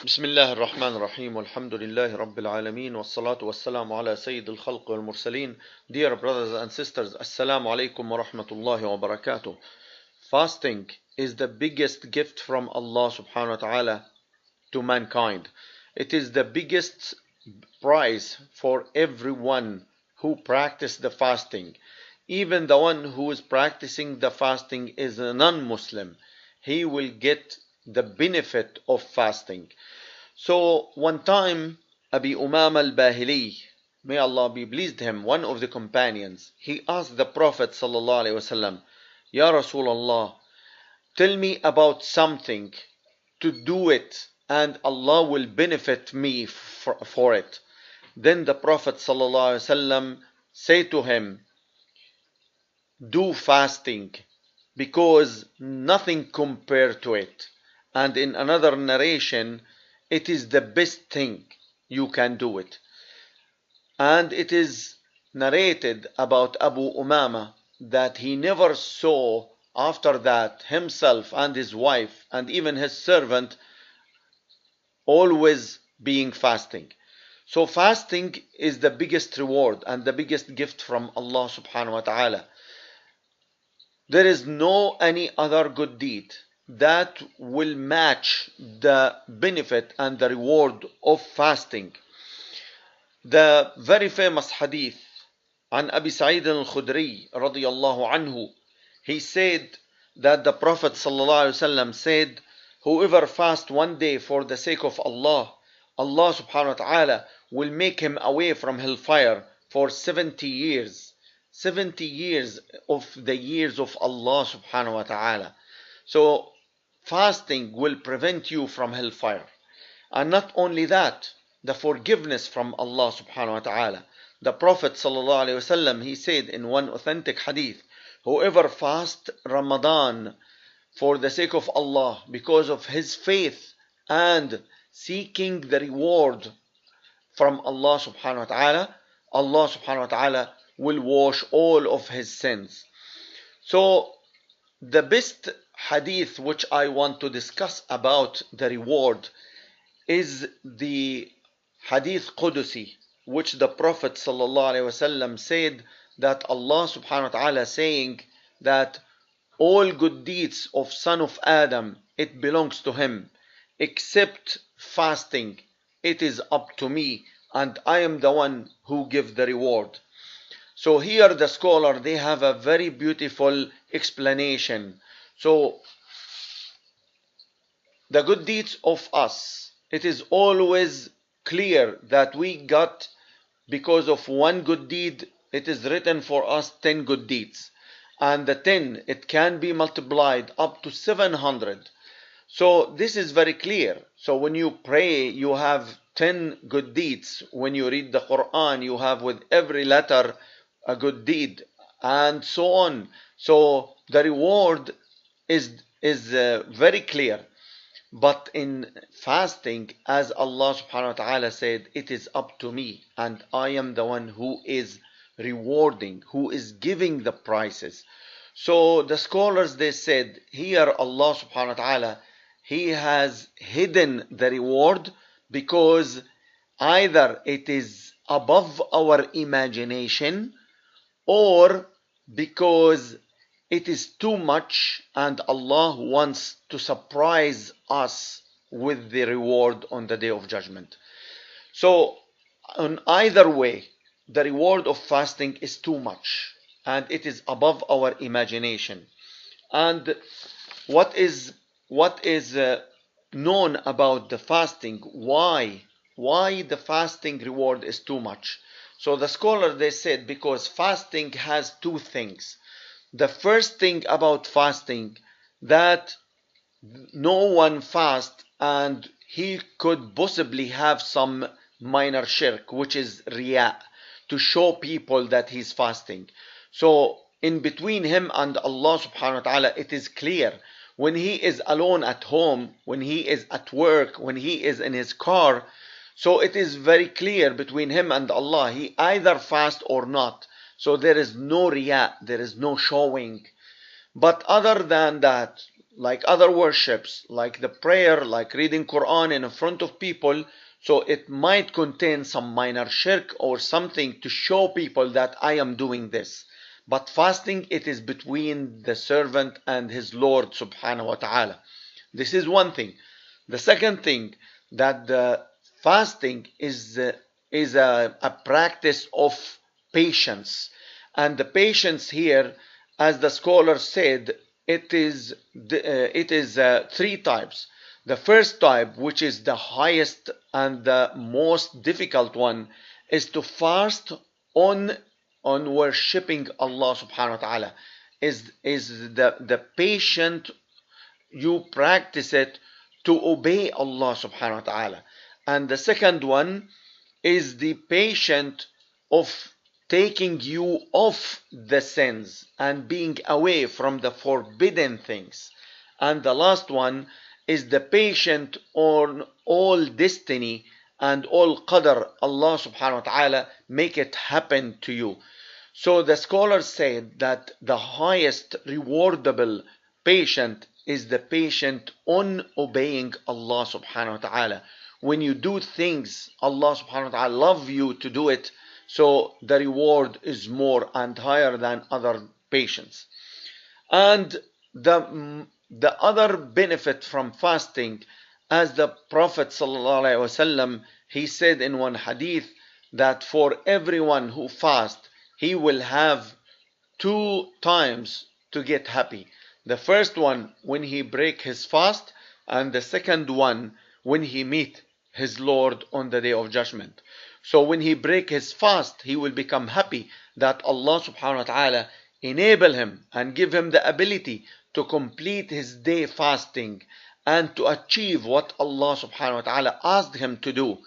بسم الله الرحمن الرحيم والحمد لله رب العالمين والصلاة والسلام على سيد الخلق والمرسلين. Dear brothers and sisters, Assalamu alaikum wa rahmatullahi wa barakatuh. Fasting is the biggest gift from Allah subhanahu wa ta'ala to mankind. It is the biggest prize for everyone who practice the fasting. Even the one who is practicing the fasting is a non-Muslim. He will get the benefit of fasting. So one time Abi Umama al-Bahili, may Allah be pleased him, one of the companions, he asked the Prophet sallallahu alaihi wasallam, Ya Rasulullah, tell me about something to do it and Allah will benefit me for it. Then the Prophet sallallahu alaihi wasallam said to him, do fasting because nothing compared to it. And in another narration, it is the best thing you can do it. And it is narrated about Abu Umama that he never saw after that himself and his wife and even his servant always being fasting. So fasting is the biggest reward and the biggest gift from Allah subhanahu wa ta'ala. There is no any other good deed that will match the benefit and the reward of fasting. The very famous hadith عن أبي سعيد الخدري رضي الله عنه, he said that the Prophet sallallahu alaihi wasallam said, whoever fasts one day for the sake of Allah, Allah subhanahu wa ta'ala will make him away from hellfire for 70 years. 70 years of the years of Allah subhanahu wa ta'ala. So fasting will prevent you from hellfire. And not only that, the forgiveness from Allah subhanahu wa ta'ala. The Prophet sallallahu alaihi wasallam, he said in one authentic hadith, whoever fasts Ramadan for the sake of Allah because of his faith and seeking the reward from Allah subhanahu wa ta'ala, Allah subhanahu wa ta'ala will wash all of his sins. So the best hadith which I want to discuss about the reward is the hadith Qudusi, which the Prophet sallallahu alaihi wasallam said that Allah subhanahu wa ta'ala saying that all good deeds of son of Adam, it belongs to him, except fasting, it is up to me, and I am the one who give the reward. So here the scholar, they have a very beautiful explanation. So the good deeds of us, it is always clear that we got, because of one good deed, it is written for us 10 good deeds. And the 10, it can be multiplied up to 700. So this is very clear. So when you pray, you have 10 good deeds. When you read the Quran, you have with every letter a good deed, and so on. So the reward is very clear. But in fasting, as Allah subhanahu wa ta'ala said, it is up to me, and I am the one who is rewarding, who is giving the prices. So the scholars, they said here Allah subhanahu wa ta'ala, he has hidden the reward because either it is above our imagination, or because it is too much and Allah wants to surprise us with the reward on the day of judgment. So on either way, the reward of fasting is too much and it is above our imagination. And what is known about the fasting, why the fasting reward is too much? So the scholar, they said because fasting has two things. The first thing about fasting, that no one fast and he could possibly have some minor shirk, which is riya, to show people that he's fasting. So in between him and Allah subhanahu wa ta'ala, it is clear. When he is alone at home, when he is at work, when he is in his car, so it is very clear between him and Allah. He either fast or not. So there is no riya, there is no showing. But other than that, like other worships, like the prayer, like reading Quran in front of people. So it might contain some minor shirk or something to show people that I am doing this. But fasting, it is between the servant and his Lord subhanahu wa ta'ala. This is one thing. The second thing, that the fasting is a practice of patience. And the patience here, as the scholar said, it is three types. The first type, which is the highest and the most difficult one, is to fast on worshipping Allah subhanahu wa ta'ala. Is the patient, you practice it to obey Allah subhanahu wa ta'ala. And the second one is the patient of taking you off the sins and being away from the forbidden things. And the last one is the patient on all destiny and all qadr. Allah subhanahu wa ta'ala make it happen to you. So the scholars said that the highest rewardable patient is the patient on obeying Allah subhanahu wa ta'ala. When you do things, Allah subhanahu wa ta'ala love you to do it, so the reward is more and higher than other patients. And the other benefit from fasting, as the Prophet sallallahu alaihi wasallam, he said in one hadith that for everyone who fasts, he will have 2 times to get happy. The first one when he break his fast, and the second one when he meet his Lord on the day of judgment. So when he break his fast, he will become happy that Allah subhanahu wa ta'ala enable him and give him the ability to complete his day fasting and to achieve what Allah subhanahu wa ta'ala asked him to do.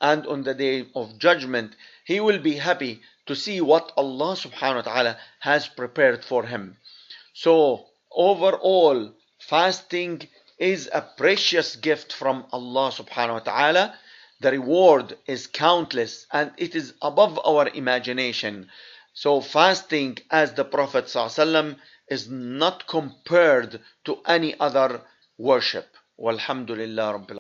And on the day of judgment, he will be happy to see what Allah subhanahu wa ta'ala has prepared for him. So overall, fasting is a precious gift from Allah subhanahu wa ta'ala. The reward is countless and it is above our imagination. So fasting, as the Prophet ﷺ, is not compared to any other worship. Walhamdulillah Rabbil